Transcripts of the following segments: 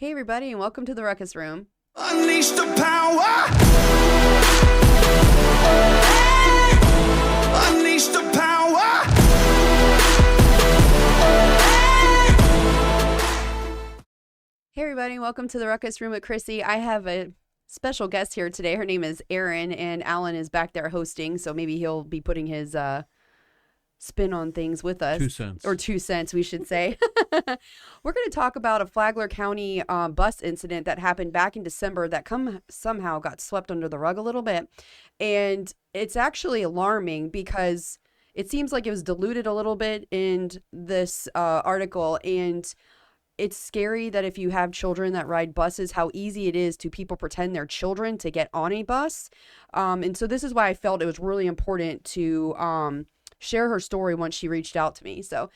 Hey everybody, and welcome to the Ruckus Room. Unleash the power! Unleash the power! Hey everybody, and welcome to the Ruckus Room with Chrissy. I have a special guest here today. Her name is Erin, and Alan is back there hosting, so maybe he'll be putting his spin on things with us. 2 cents. Or 2 cents, we should say. We're going to talk about a Flagler County bus incident that happened back in December that somehow got swept under the rug a little bit. And it's actually alarming because it seems like it was diluted a little bit in this article. And it's scary that if you have children that ride buses, how easy it is to people pretend they're children to get on a bus. And so this is why I felt it was really important to share her story once she reached out to me. So,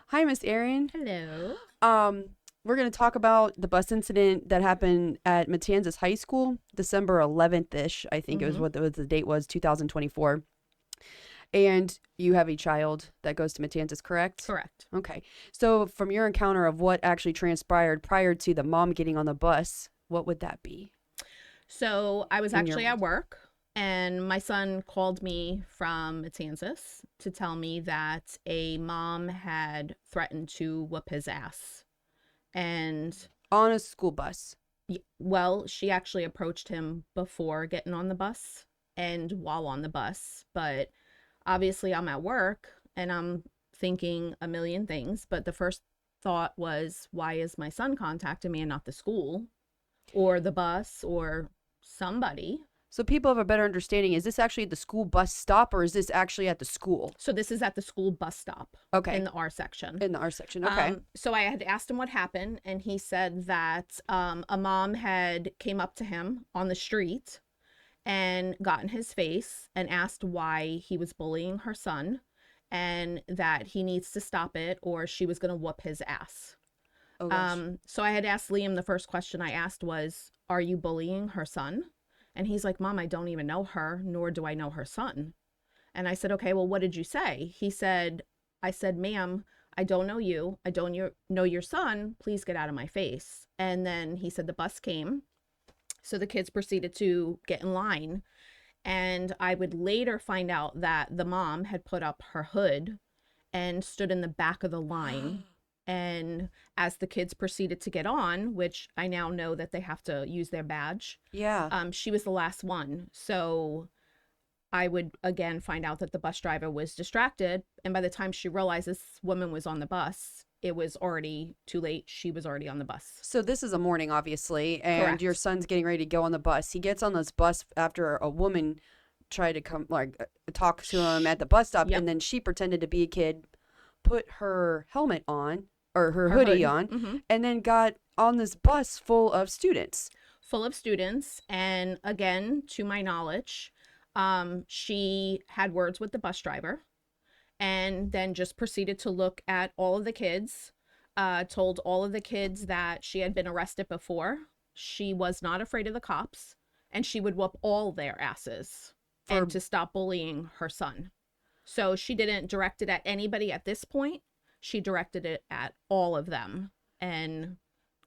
hi, Miss Erin. Hello. We're going to talk about the bus incident that happened at Matanzas High School, December 11th-ish, I think it was what the date was, 2024. And you have a child that goes to Matanzas, correct? Correct. Okay. So from your encounter of what actually transpired prior to the mom getting on the bus, what would that be? So I was actually at work, and my son called me from Matanzas to tell me that a mom had threatened to whoop his ass. And On a school bus. well, she actually approached him before getting on the bus and while on the bus. But obviously I'm at work and I'm thinking a million things. But the first thought was, why is my son contacting me and not the school or the bus or somebody? So people have a better understanding. Is this actually at the school bus stop or is this actually at the school? So this is at the school bus stop. Okay. In the R section. In the R section. Okay. So I had asked him what happened, and he said that a mom had came up to him on the street and got in his face and asked why he was bullying her son and that he needs to stop it or she was going to whoop his ass. Oh, gosh. So I had asked Liam, the first question I asked was, are you bullying her son? And he's like, Mom, I don't even know her, nor do I know her son. And I said, okay, well, what did you say? I said, ma'am, I don't know you. I don't know your son. Please get out of my face. And then he said the bus came. So the kids proceeded to get in line. And I would later find out that the mom had put up her hood and stood in the back of the line. And as the kids proceeded to get on, which I now know that they have to use their badge. Yeah. She was the last one. So I would again find out that the bus driver was distracted. And by the time she realized this woman was on the bus, it was already too late. She was already on the bus. So this is a morning, obviously, and Correct. your son's getting ready to go on the bus. He gets on this bus after a woman tried to come, talk to him at the bus stop, Yep. and then she pretended to be a kid, put her helmet on, or her hoodie on, Mhm. and then got on this bus full of students. Full of students. And again, to my knowledge, she had words with the bus driver and then just proceeded to look at all of the kids, told all of the kids that she had been arrested before. She was not afraid of the cops and she would whoop all their asses and to stop bullying her son. So she didn't direct it at anybody at this point. She directed it at all of them and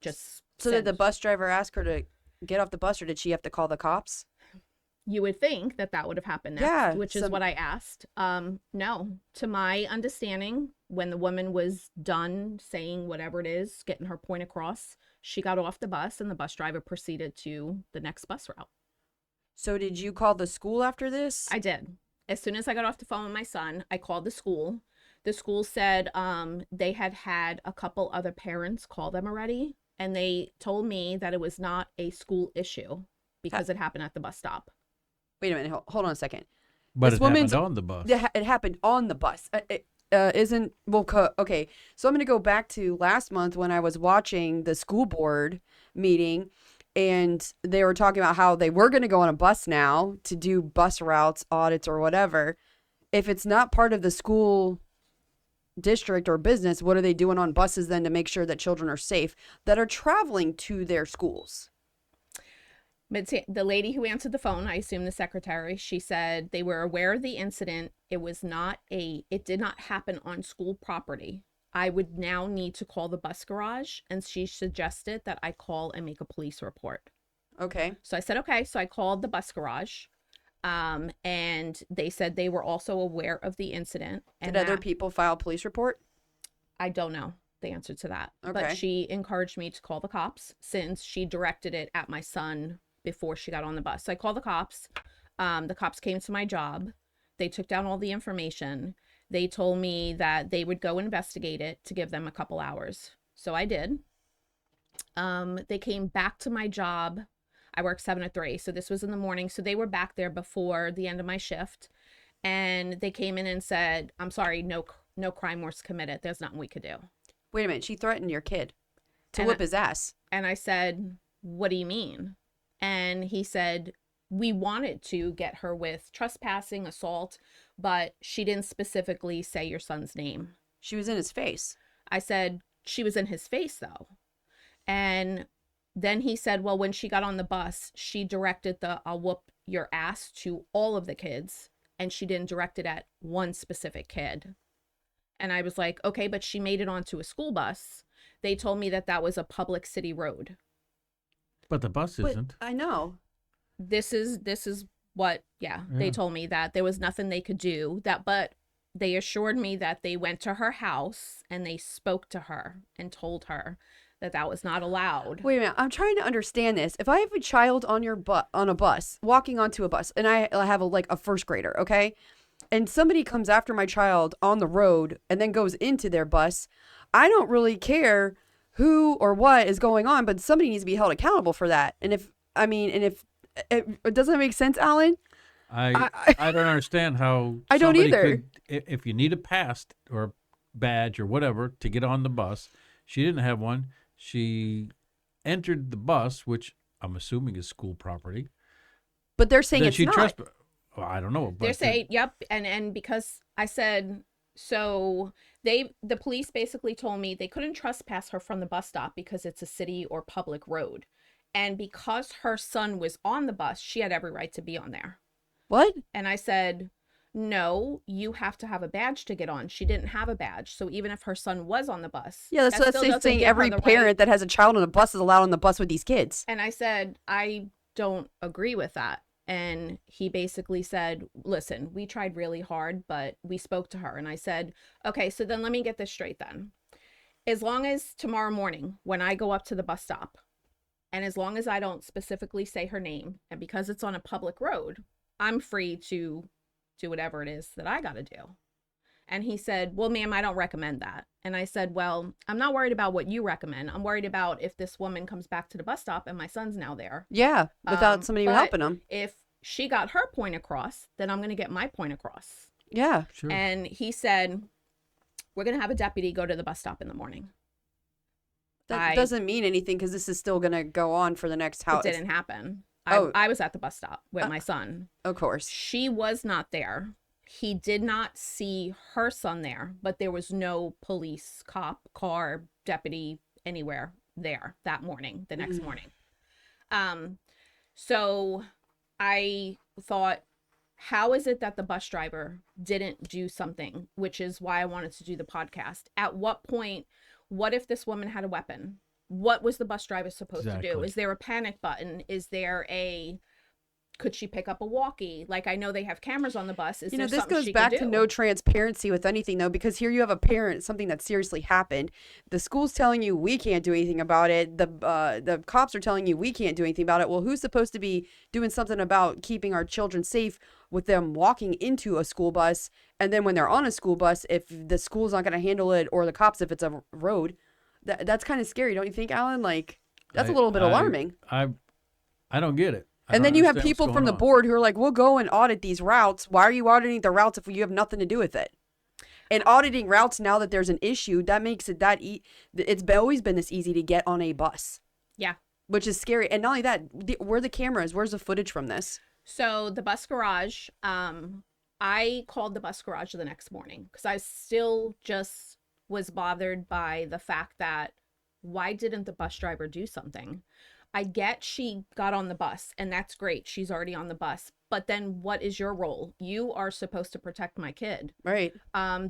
just So did the bus driver ask her to get off the bus, or did she have to call the cops? You would think that that would have happened next, Yeah, which is what I asked. No, to my understanding, when the woman was done saying whatever it is, getting her point across, she got off the bus and the bus driver proceeded to the next bus route. So did you call the school after this? I did. As soon as I got off the phone with my son, I called the school. The school said they had a couple other parents call them already, and they told me that it was not a school issue because it happened at the bus stop. Wait a minute. Hold on a second. But This it woman's- happened on the bus. It happened on the bus. Okay. So I'm going to go back to last month when I was watching the school board meeting, and they were talking about how they were going to go on a bus now to do bus routes, audits, or whatever. If it's not part of the school district or business, what are they doing on buses then to make sure that children are safe that are traveling to their schools? But the lady who answered the phone, I assume the secretary, she said they were aware of the incident. It did not happen on school property. I would now need to call the bus garage, and she suggested that I call and make a police report. Okay. So I said, okay. So I called the bus garage, and they said they were also aware of the incident. And Did other people file a police report? I don't know the answer to that. Okay. But she encouraged me to call the cops since she directed it at my son before she got on the bus. So I called the cops. The cops came to my job. They took down all the information. They told me that they would go investigate it to give them a couple hours. So I did. They came back to my job. I work 7 to 3. So this was in the morning. So they were back there before the end of my shift. And they came in and said, I'm sorry, no crime was committed. There's nothing we could do. Wait a minute. She threatened your kid to And whip his ass. And I said, what do you mean? And he said, we wanted to get her with trespassing, assault, but she didn't specifically say your son's name. She was in his face. I said, she was in his face, though. And then he said, well, when she got on the bus, she directed the I'll whoop your ass to all of the kids, and she didn't direct it at one specific kid. And I was like, okay, but she made it onto a school bus. They told me that that was a public city road. But the bus isn't. I know. This is what, they told me that there was nothing they could do, but they assured me that they went to her house and they spoke to her and told her that that was not allowed. Wait a minute. I'm trying to understand this. If I have a child on a bus, walking onto a bus, and I have a first grader, okay? And somebody comes after my child on the road and then goes into their bus, I don't really care who or what is going on, but somebody needs to be held accountable for that. And if it doesn't make sense, Alan. I don't understand how I don't somebody either. if you need a pass or badge or whatever to get on the bus, she didn't have one. She entered the bus, which I'm assuming is school property. But they're saying Then it's she not. Well, I don't know. But they're saying, yep. And because I said, so the police basically told me they couldn't trespass her from the bus stop because it's a city or public road. And because her son was on the bus, she had every right to be on there. What? And I said, no, you have to have a badge to get on. She didn't have a badge. So even if her son was on the bus. Yeah, that's saying every parent that has a child on a bus is allowed on the bus with these kids. And I said, I don't agree with that. And he basically said, listen, we tried really hard, but we spoke to her. And I said, okay, so then let me get this straight then. As long as tomorrow morning when I go up to the bus stop, and as long as I don't specifically say her name, and because it's on a public road, I'm free to do whatever it is that I got to do. And he said, well, ma'am, I don't recommend that. And I said, well, I'm not worried about what you recommend. I'm worried about if this woman comes back to the bus stop and my son's now there. Yeah, without somebody helping him. If she got her point across, then I'm going to get my point across. Yeah. Sure. And he said, we're going to have a deputy go to the bus stop in the morning. That doesn't mean anything because this is still going to go on for the next house. It didn't happen. Oh. I was at the bus stop with my son. Of course. She was not there. He did not see her son there, but there was no police, cop, car, deputy, anywhere there that morning, the next morning. So I thought, how is it that the bus driver didn't do something, which is why I wanted to do the podcast. At what point, what if this woman had a weapon? What was the bus driver supposed to do? Is there a panic button? Is there could she pick up a walkie? Like, I know they have cameras on the bus. Is there this something goes she back could to do? no transparency with anything, though, because here you have a parent, something that seriously happened. The school's telling you we can't do anything about it. The cops are telling you we can't do anything about it. Well, who's supposed to be doing something about keeping our children safe with them walking into a school bus? And then when they're on a school bus, if the school's not going to handle it, or the cops if it's a road, that's kind of scary, don't you think, Alan? Like, that's a little bit alarming. I don't get it. And then you have people from the board who are like, we'll go and audit these routes. Why are you auditing the routes if you have nothing to do with it? And auditing routes now that there's an issue, that makes it it's always been this easy to get on a bus. Yeah. Which is scary. And not only that, where are the cameras? Where's the footage from this? So the bus garage, I called the bus garage the next morning because I still just was bothered by the fact that why didn't the bus driver do something? I get she got on the bus, and that's great. She's already on the bus. but then what is your role? You are supposed to protect my kid. Right.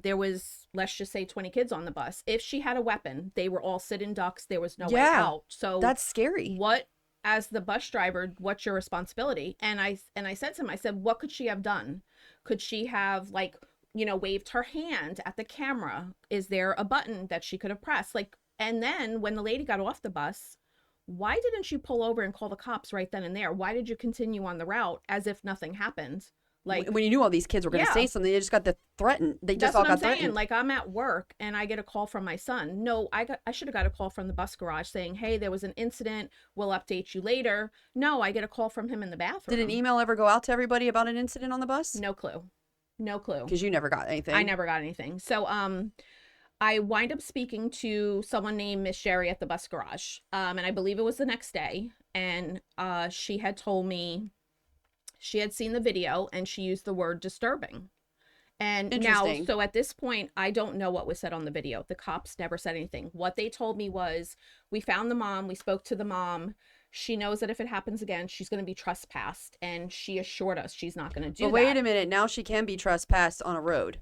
There was, let's just say 20 kids on the bus. If she had a weapon, they were all sitting ducks. There was no way Yeah. out. So That's scary. what, as the bus driver, what's your responsibility? And I said to him, I said, what could she have done? Could she have, like, waved her hand at the camera? Is there a button that she could have pressed? Like, and then when the lady got off the bus, why didn't you pull over and call the cops right then and there? Why did you continue on the route as if nothing happened? Like, when you knew all these kids were going to say something, they just got threatened. They just all got threatened. Like, I'm at work and I get a call from my son. No, I should have got a call from the bus garage saying, hey, there was an incident. We'll update you later. No, I get a call from him in the bathroom. Did an email ever go out to everybody about an incident on the bus? No clue. Because you never got anything. I never got anything. So, I wind up speaking to someone named Miss Sherry at the bus garage. And I believe it was the next day. And she had told me she had seen the video and she used the word disturbing. And now, so at this point, I don't know what was said on the video. The cops never said anything. What they told me was, we found the mom, we spoke to the mom. She knows that if it happens again, she's going to be trespassed. And she assured us she's not going to do that. But wait a minute, now she can be trespassed on a road.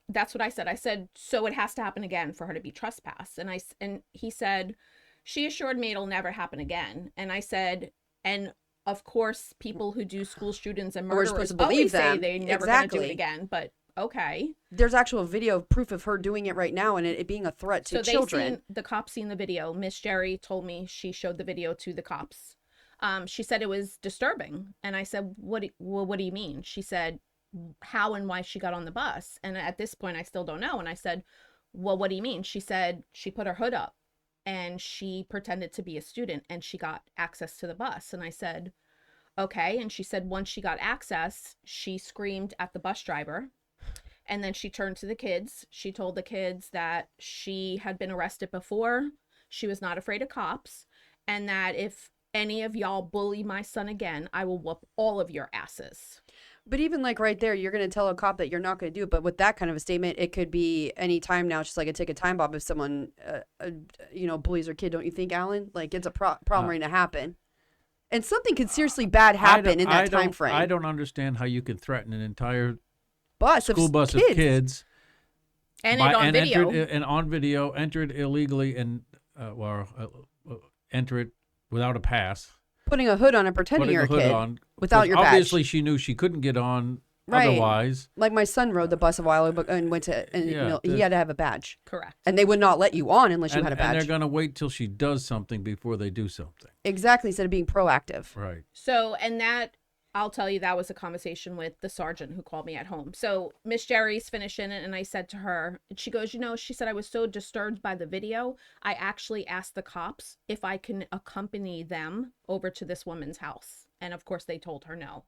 That's what I said. I said, so it has to happen again for her to be trespassed. And he said, she assured me it'll never happen again. And I said, and of course, people who do school shootings and murderers always say they're never going to do it again. But okay. There's actual video proof of her doing it right now and it being a threat to children. The cops seen the video. Miss Jerry told me she showed the video to the cops. She said it was disturbing. And I said, what do you mean? She said, how and why she got on the bus. And at this point, I still don't know. And I said, well, what do you mean? She said she put her hood up and she pretended to be a student and she got access to the bus. And I said, okay. And she said, once she got access, she screamed at the bus driver. And then she turned to the kids. She told the kids that she had been arrested before. She was not afraid of cops. And that if any of y'all bully my son again, I will whoop all of your asses. But even like right there, you're going to tell a cop that you're not going to do it. But with that kind of a statement, it could be any time now. It's just like a ticket time bomb if someone, bullies their kid. Don't you think, Alan? Like it's a problem waiting to happen. And something could seriously bad happen in that time frame. I don't understand how you can threaten an entire school bus of kids. And on video. On video, entered illegally and enter it without a pass. Putting a hood on and pretending you're a kid without your badge. Obviously, she knew she couldn't get on otherwise. Like my son rode the bus a while ago and went to, he had to have a badge. Correct. And they would not let you on unless you had a badge. And they're going to wait till she does something before they do something. Exactly, instead of being proactive. Right. So, and that, I'll tell you, that was a conversation with the sergeant who called me at home. So Miss Jerry's finishing it, and I said to her, and she goes, she said, I was so disturbed by the video, I actually asked the cops if I can accompany them over to this woman's house. And of course, they told her no.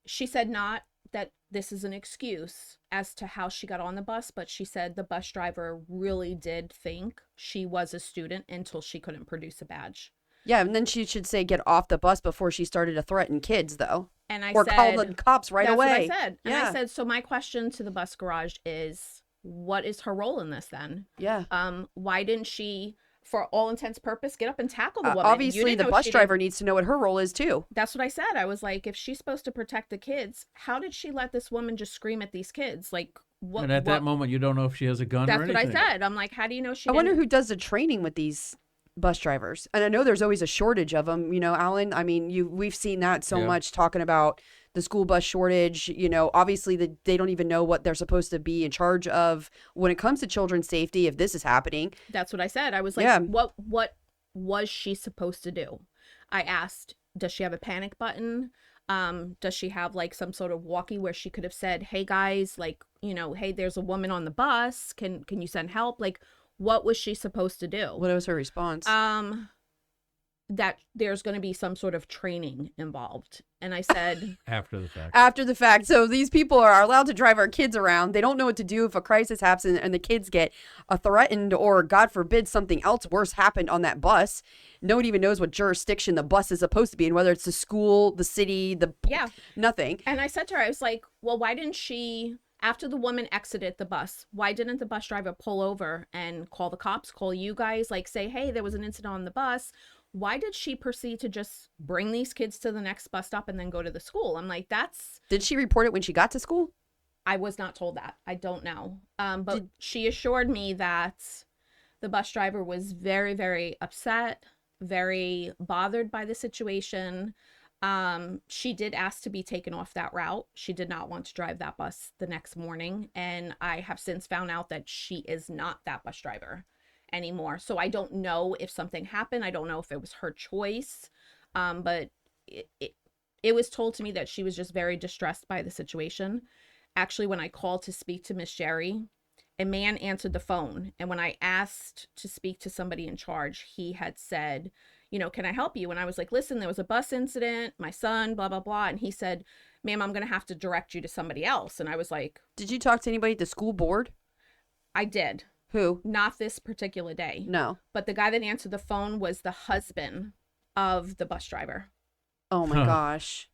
She said not that this is an excuse as to how she got on the bus, but she said the bus driver really did think she was a student until she couldn't produce a badge. Yeah, and then she should say get off the bus before she started to threaten kids, though. And I or said, call the cops right away. That's what I said. And I said, so my question to the bus garage is, what is her role in this then? Yeah. Why didn't she, for all intents and purpose, get up and tackle the woman? Obviously, the bus driver needs to know what her role is, too. That's what I said. I was like, if she's supposed to protect the kids, how did she let this woman just scream at these kids? Like, what? And at that moment, you don't know if she has a gun or anything. That's what I said. I'm like, how do you know she I wonder who does the training with these bus drivers. And I know there's always a shortage of them, Alan. I mean, we've seen that so much talking about the school bus shortage. Obviously they don't even know what they're supposed to be in charge of when it comes to children's safety if this is happening. That's what I said. I was like, what was she supposed to do? I asked, does she have a panic button? Does she have like some sort of walkie where she could have said, hey guys, like, hey, there's a woman on the bus. Can you send help? Like, what was she supposed to do? What was her response? That there's going to be some sort of training involved. And I said... After the fact. After the fact. So these people are allowed to drive our kids around. They don't know what to do if a crisis happens and the kids get threatened or, God forbid, something else worse happened on that bus. No one even knows what jurisdiction the bus is supposed to be in, whether it's the school, the city, nothing. And I said to her, I was like, well, why didn't she... After the woman exited the bus, why didn't the bus driver pull over and call the cops, call you guys, like say, hey, there was an incident on the bus. why did she proceed to just bring these kids to the next bus stop and then go to the school? I'm like, Did she report it when she got to school? I was not told that. I don't know. But she assured me that the bus driver was very, very upset, very bothered by the situation. She did ask to be taken off that route. She did not want to drive that bus the next morning. And I have since found out that she is not that bus driver anymore. So I don't know if something happened. I don't know if it was her choice. But it was told to me that she was just very distressed by the situation. Actually, when I called to speak to Miss Jerry, a man answered the phone. And when I asked to speak to somebody in charge, he had said, can I help you? And I was like, listen, there was a bus incident, my son, blah, blah, blah. And he said, ma'am, I'm going to have to direct you to somebody else. And I was like, did you talk to anybody at the school board? I did. Who? Not this particular day. No. But the guy that answered the phone was the husband of the bus driver. Oh my gosh.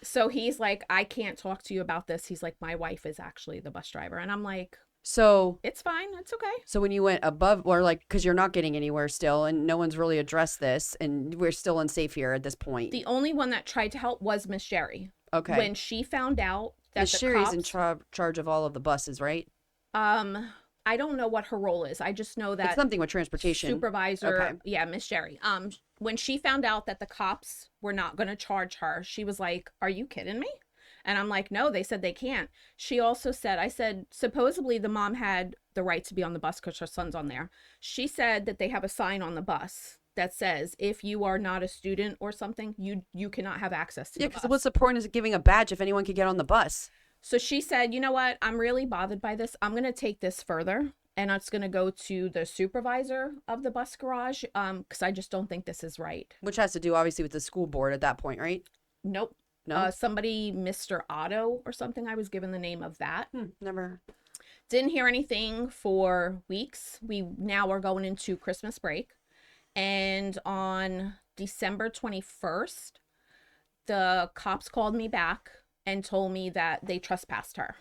So he's like, I can't talk to you about this. He's like, my wife is actually the bus driver. And I'm like, so it's fine. It's okay. So when you went above, or like, because you're not getting anywhere still, and no one's really addressed this, and we're still unsafe here at this point. The only one that tried to help was Miss Jerry. Okay. When she found out that Miss the Sherry's cops, in charge of all of the buses, right? I don't know what her role is. I just know that it's something with transportation. Supervisor. Okay. Yeah, Miss Jerry. When she found out that the cops were not going to charge her, she was like, "Are you kidding me?" And I'm like, no, they said they can't. She also said, I said, supposedly the mom had the right to be on the bus because her son's on there. She said that they have a sign on the bus that says, if you are not a student or something, you cannot have access to the bus. Yeah, because what's the point of giving a badge if anyone could get on the bus? So she said, you know what? I'm really bothered by this. I'm going to take this further. And it's going to go to the supervisor of the bus garage because I just don't think this is right. Which has to do, obviously, with the school board at that point, right? Nope. No? Somebody, Mr. Otto or something. I was given the name of that. Never. Didn't hear anything for weeks. We now are going into Christmas break. And on December 21st, the cops called me back and told me that they trespassed her.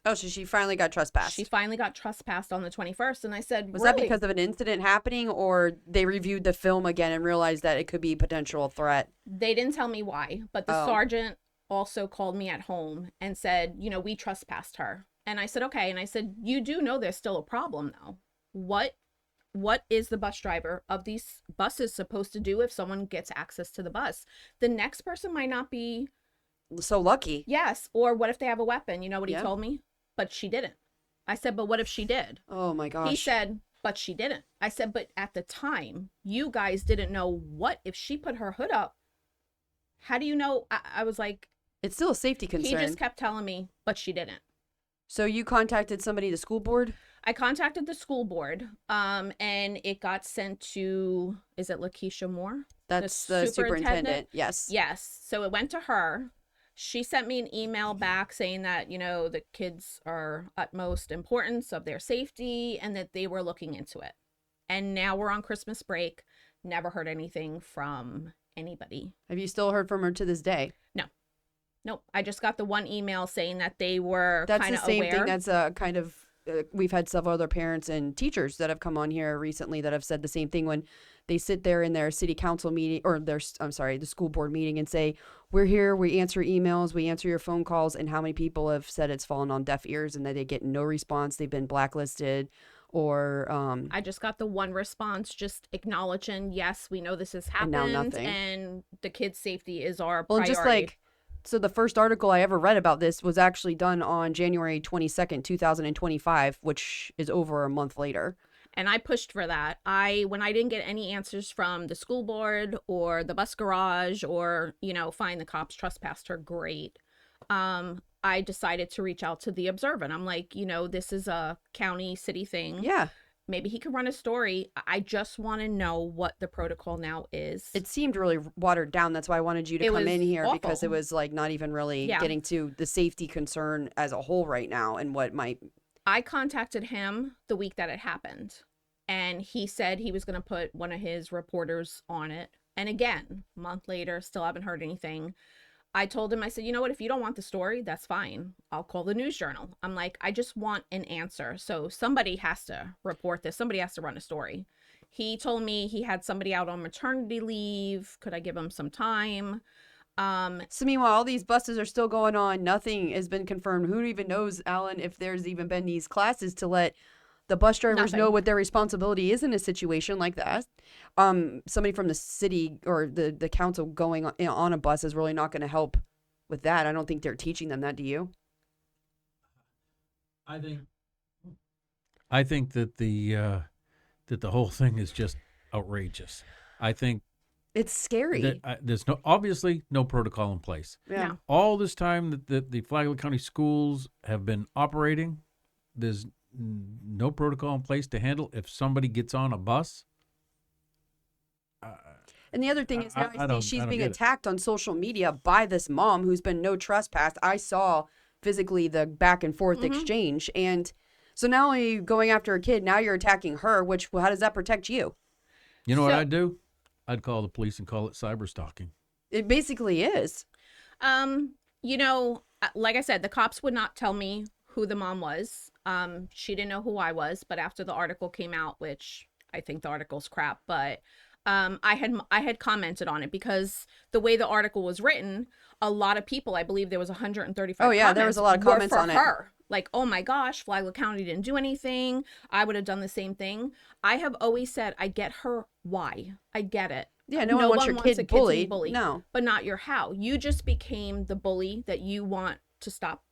Oh, so she finally got trespassed. She finally got trespassed on the 21st. And I said, was that because of an incident happening, or they reviewed the film again and realized that it could be a potential threat? They didn't tell me why, but the sergeant also called me at home and said, we trespassed her. And I said, okay. And I said, you do know there's still a problem though. What is the bus driver of these buses supposed to do if someone gets access to the bus? The next person might not be so lucky. Yes. Or what if they have a weapon? You know what he told me? But she didn't. I said, but what if she did? Oh my gosh. He said, but she didn't. I said, but at the time, you guys didn't know what if she put her hood up. How do you know? I was like, it's still a safety concern. He just kept telling me, but she didn't. So you contacted somebody, the school board? I contacted the school board, and it got sent to, is it Lakeisha Moore? That's the superintendent. Yes. Yes. So it went to her. She sent me an email back saying that, the kids are utmost importance of their safety and that they were looking into it. And now we're on Christmas break. Never heard anything from anybody. Have you still heard from her to this day? No. Nope. I just got the one email saying that they were kind of aware. That's the same thing. That's a kind of, we've had several other parents and teachers that have come on here recently that have said the same thing when they sit there in their city council meeting or the school board meeting and say, we're here, we answer emails, we answer your phone calls, and how many people have said it's fallen on deaf ears and that they get no response, they've been blacklisted, or I just got the one response just acknowledging, yes, we know this has happened, and now nothing. And the kids' safety is our well, priority. Just like, so the first article I ever read about this was actually done on January 22nd, 2025, which is over a month later. And I pushed for that. When I didn't get any answers from the school board or the bus garage or, fine, the cops trespassed her, great. I decided to reach out to the Observer. And I'm like, this is a county city thing. Yeah. Maybe he could run a story. I just want to know what the protocol now is. It seemed really watered down. That's why I wanted you to come in here awful. Because it was like not even really getting to the safety concern as a whole right now and what might. I contacted him the week that it happened, and he said he was going to put one of his reporters on it. And again, a month later, still haven't heard anything. I told him, I said, you know what, if you don't want the story, that's fine. I'll call the News Journal. I'm like, I just want an answer. So somebody has to report this. Somebody has to run a story. He told me he had somebody out on maternity leave. Could I give him some time? So meanwhile, all these buses are still going on. Nothing has been confirmed. Who even knows, Alan, if there's even been these classes to let the bus drivers know Nothing. what their responsibility is in a situation like that. Somebody from the city or the council going on a bus is really not going to help with that. I don't think they're teaching them that. Do you? I think that the whole thing is just outrageous. I think It's scary. that there's obviously no protocol in place. Yeah. No. All this time that the Flagler County schools have been operating, there's no protocol in place to handle if somebody gets on a bus. And the other thing is now I see she's don't being get it. attacked on social media by this mom who's been no trespass. I saw physically the back and forth exchange. And so not only going after a kid, now you're attacking her, which how does that protect you? You know what So- I'd do? I'd call the police and call it cyber stalking. It basically is. You know, like I said, the cops would not tell me who the mom was. She didn't know who I was, but after the article came out, which I think the article's crap, but I had commented on it because the way the article was written, a lot of people, I believe there was 135 Oh, yeah, there was a lot of were comments for on it. her. Like, oh my gosh, Flagler County didn't do anything. I would have done the same thing. I have always said, I get her why. I get it. Yeah, no one wants your kid a kid to be bullied. No. but not your how. You just became the bully that you want to stop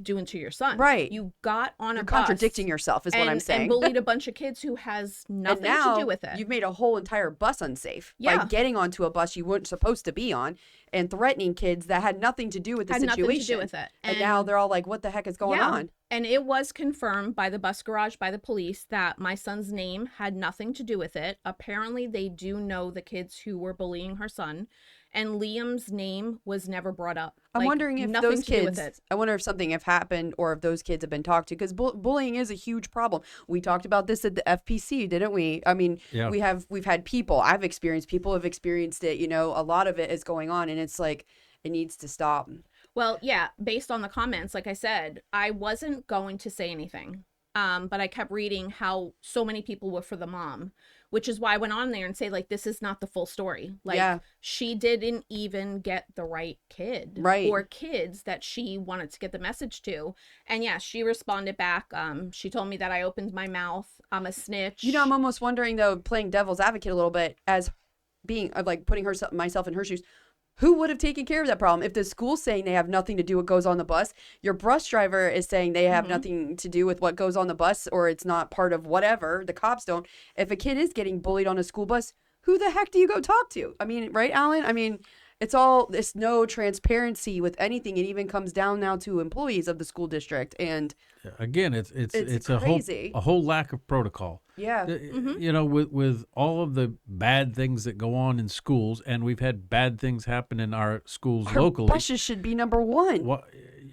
doing to your son. Right. You got on You're a bus contradicting yourself is what I'm saying. and bullied a bunch of kids who has And nothing now to do with it. you've made a whole entire bus unsafe by Yeah. getting onto a bus you weren't supposed to be on and threatening kids that had nothing to do with the Had situation. nothing to do with it. And now they're all like, what the heck is going Yeah. on? And it was confirmed by the bus garage, by the police, that my son's name had nothing to do with it. Apparently, they do know the kids who were bullying her son, and Liam's name was never brought up. I'm Like, wondering if nothing those to do with kids, it. I wonder if something have happened or if those kids have been talked to because bullying is a huge problem. We talked about this at the FPC, didn't we? I mean, Yeah. we've had people, I've experienced, people have experienced it, you know, a lot of it is going on and it's like, it needs to stop. Well, yeah, based on the comments, like I said, I wasn't going to say anything. But I kept reading how so many people were for the mom, which is why I went on there and say, like, this is not the full story. Like, Yeah. she didn't even get the right kid. Right. Or kids that she wanted to get the message to. And yeah, she responded back. She told me that I opened my mouth. I'm a snitch. You know, I'm almost wondering though, playing devil's advocate a little bit as being like putting myself in her shoes. Who would have taken care of that problem? If the school's saying they have nothing to do with what goes on the bus, your bus driver is saying they have nothing to do with what goes on the bus or it's not part of whatever, the cops don't. If a kid is getting bullied on a school bus, who the heck do you go talk to? I mean, right, Alan? I mean, it's no transparency with anything. It even comes down now to employees of the school district. And Again, it's crazy. a whole lack of protocol. yeah, You know, with all of the bad things that go on in schools, and we've had bad things happen in our schools our locally. buses should be number one. What?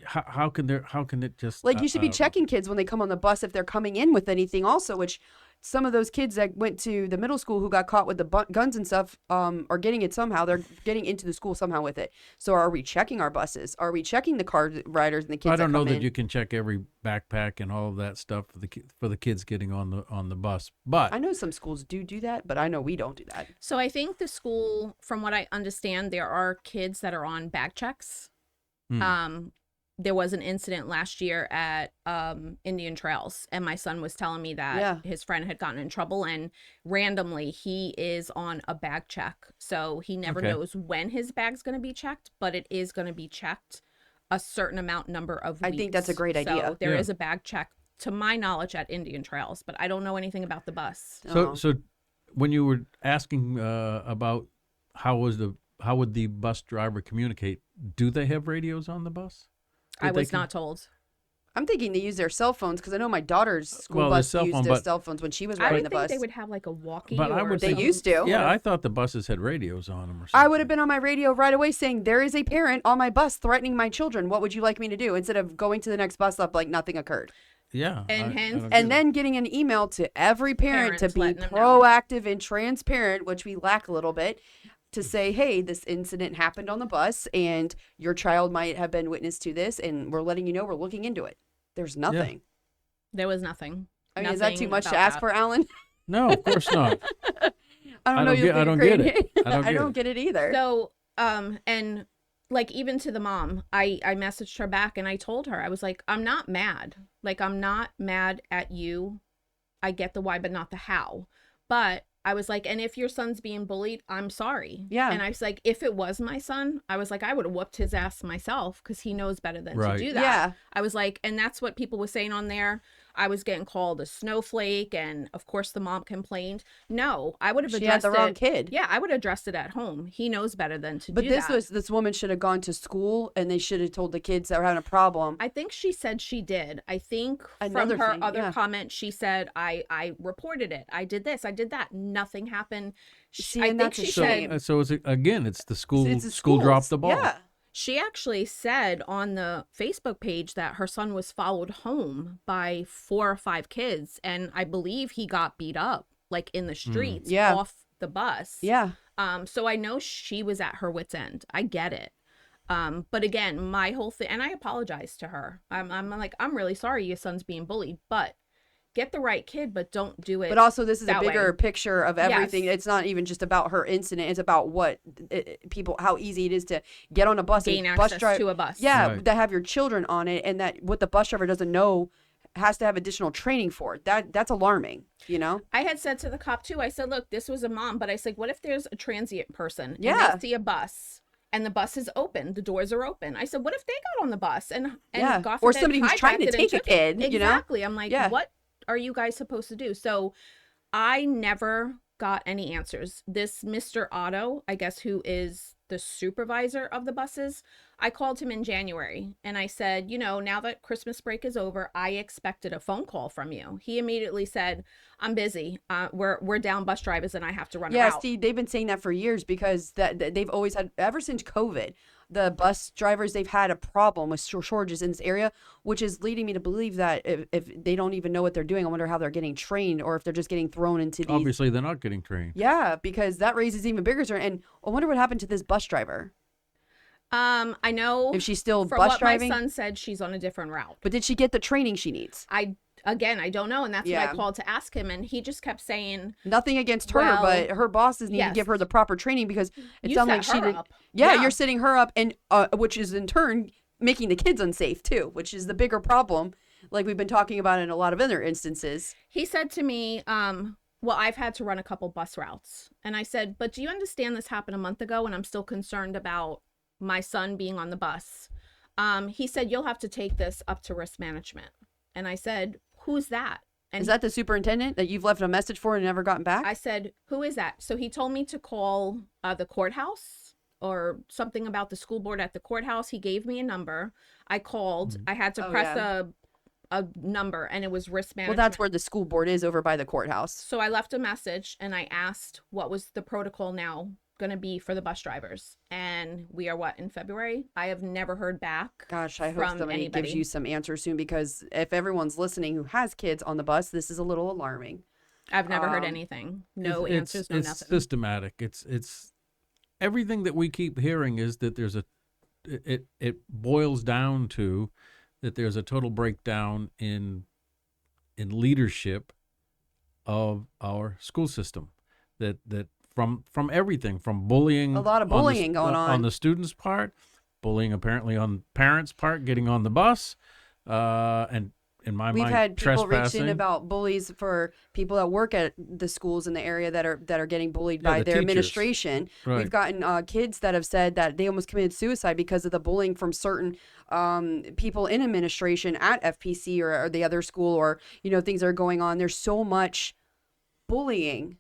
How can it just Like you should be I don't know. checking kids when they come on the bus if they're coming in with anything also, which some of those kids that went to the middle school who got caught with the guns and stuff are getting it somehow. They're getting into the school somehow with it. So are we checking our buses? Are we checking the car riders and the kids I don't that know come that in? you can check every backpack and all of that stuff for the kids getting on the bus, but I know some schools do that, but I know we don't do that. So I think the school, from what I understand, there are kids that are on bag checks. There was an incident last year at Indian Trails, and my son was telling me that his friend had gotten in trouble, and randomly he is on a bag check. So he never Okay. knows when his bag's going to be checked, but it is going to be checked a certain number of weeks. I think that's a great idea. So there Yeah. is a bag check, to my knowledge, at Indian Trails, but I don't know anything about the bus. So when you were asking about how would the bus driver communicate, do they have radios on the bus? I was not told. I'm thinking they use their cell phones because I know my daughter's school Well, the bus cell used phone, their but- cell phones when she was I riding would the think bus. they would have like a walkie. But I or would They think- used to. Yeah, I thought the buses had radios on them or something. I would have been on my radio right away saying, there is a parent on my bus threatening my children. What would you like me to do? Instead of going to the next bus stop like nothing occurred. Yeah. And I hence- don't get And it. then getting an email to every parent Parents to be letting them know. proactive and transparent, which we lack a little bit, to say, hey, this incident happened on the bus and your child might have been witness to this and we're letting you know we're looking into it. There's nothing. There was nothing. I mean, is that too Nothing much to about ask that. for, Alan? No, of course not. I don't know. I don't get it. I don't get it either. So, and like even to the mom, I messaged her back and I told her, I was like, I'm not mad. Like, I'm not mad at you. I get the why, but not the how. But I was like, and if your son's being bullied, I'm sorry. Yeah. And I was like, if it was my son, I was like, I would have whooped his ass myself because he knows better than to do that. Yeah. I was like, and that's what people were saying on there. I was getting called a snowflake, and of course the mom complained. No, I would have addressed it. She had the wrong kid. Yeah, I would have addressed it at home. He knows better than to But do this that. this woman should have gone to school, and they should have told the kids that were having a problem. I think she said she did. I think Another from her thing, other yeah. comment, she said, I reported it. I did this. I did that. Nothing happened. See, I and think that's a she shame. said, So it's again, it's the school. It's the School dropped schools. the ball. Yeah. she actually said on the Facebook page that her son was followed home by 4 or 5 kids. And I believe he got beat up, like in the streets, Yeah. off the bus. Yeah. So I know she was at her wit's end. I get it. But again, my whole thing, and I apologize to her. I'm like, I'm really sorry your son's being bullied, but get the right kid, but don't do it. But also, this is a that bigger way. picture of everything. Yes. It's not even just about her incident. It's about what people, how easy it is to get on a bus Gain and bus access drive. to a bus. Yeah, Right. that have your children on it, and that what the bus driver doesn't know has to have additional training for it. That's alarming. You know. I had said to the cop too, I said, look, this was a mom, but I said, what if there's a transient person and Yeah. they see a bus and the bus is open, the doors are open? I said, what if they got on the bus and Yeah. God Or forbid, somebody who's trying to hijacked it and take a took it? kid, you know? Exactly. I'm like, Yeah. what are you guys supposed to do? So I never got any answers. This Mr. Otto, I guess, who is the supervisor of the buses, I called him in January and I said, you know, now that Christmas break is over, I expected a phone call from you. He immediately said, I'm busy. We're down bus drivers and I have to run Yeah, out. Steve, they've been saying that for years because that they've always had, ever since COVID, the bus drivers, they've had a problem with shortages in this area, which is leading me to believe that if they don't even know what they're doing, I wonder how they're getting trained or if they're just getting thrown into these. Obviously, they're not getting trained. Yeah, because that raises even bigger concern. And I wonder what happened to this bus driver. I know If she's still from bus what driving. my son said, she's on a different route. But did she get the training she needs? I don't know. And that's what Yeah. I called to ask him. And he just kept saying, Nothing against her, Well, but her bosses need to yes. give her the proper training because it You sounds set like she her did. up. Yeah, Yeah. you're setting her up, and which is in turn making the kids unsafe too, which is the bigger problem, like we've been talking about in a lot of other instances. he said to me, well, I've had to run a couple bus routes. And I said, but do you understand this happened a month ago and I'm still concerned about my son being on the bus? He said, you'll have to take this up to risk management. And I said, who's that? And Is that the superintendent that you've left a message for and never gotten back? I said, who is that? So he told me to call the courthouse or something about the school board at the courthouse. He gave me a number. I called. I had to Oh, press yeah. a number and it was risk Well, management. that's where the school board is, over by the courthouse. So I left a message and I asked what was the protocol now going to be for the bus drivers. And we are in February? I have never heard back. Gosh, I hope from somebody anybody. gives you some answers soon, because if everyone's listening who has kids on the bus, this is a little alarming. I've never heard anything. No answers, no it's nothing. systematic. It's everything that we keep hearing is that there's it boils down to that there's a total breakdown in leadership of our school system. That from everything, from bullying, A lot of bullying going on. the students' part, bullying apparently on parents' part, getting on the bus, and in my We've mind, had people reach trespassing. in about bullies for people that work at the schools in the area that are getting bullied Yeah, by the their teachers. administration. Right. We've gotten kids that have said that they almost committed suicide because of the bullying from certain people in administration at FPC or the other school, or things that are going on. There's so much bullying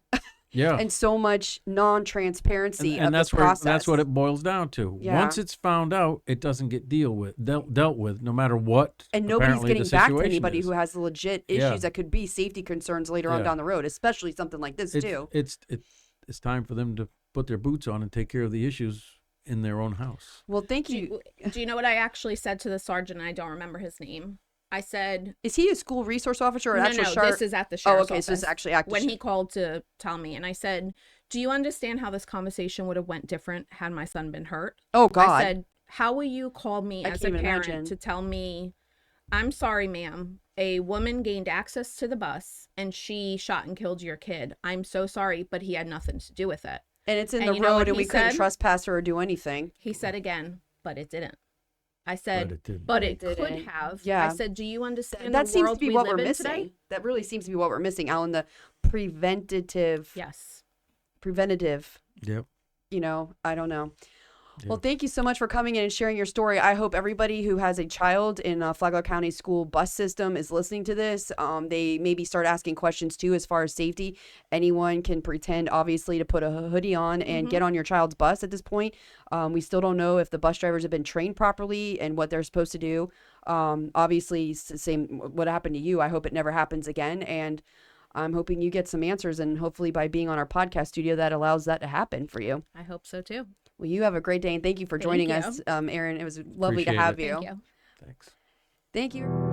Yeah. and so much non-transparency of that's the where process. that's what it boils down to. Yeah. Once it's found out, it doesn't get dealt with, no matter what. And nobody's apparently getting the back to situation anybody is. who has legit issues Yeah. that could be safety concerns later on Yeah. down the road, especially something like this too. It's time for them to put their boots on and take care of the issues in their own house. Well, thank you. Do you know what I actually said to the sergeant? I don't remember his name. I said, Is he a school resource officer or an no, actual no, sheriff? this is at the Oh, sheriff's okay, so this office. is actually active. When he called to tell me, and I said, do you understand how this conversation would have went different had my son been hurt? Oh God. I said, how will you call me I as a can't even parent imagine. to tell me, I'm sorry, ma'am, a woman gained access to the bus and she shot and killed your kid. I'm so sorry, but he had nothing to do with it. And it's in And the you know what road and he we couldn't said? trespass her or do anything. He said again, but it didn't. I said, But it didn't. but it It could didn't. have. Yeah. I said, do you understand That the seems world to be we what live we're in missing. today? That really seems to be what we're missing, Alan. The preventative, Yes. Yep. I don't know. Yeah. Well, thank you so much for coming in and sharing your story. I hope everybody who has a child in a Flagler County school bus system is listening to this. They maybe start asking questions too as far as safety. Anyone can pretend, obviously, to put a hoodie on and get on your child's bus at this point. We still don't know if the bus drivers have been trained properly and what they're supposed to do. Obviously, same what happened to you. I hope it never happens again. And I'm hoping you get some answers. And hopefully by being on our podcast studio, that allows that to happen for you. I hope so too. Well, you have a great day, and thank you for joining you. us, Aaron. It was lovely to Appreciate have it. you. Thank you. Thanks. Thank you.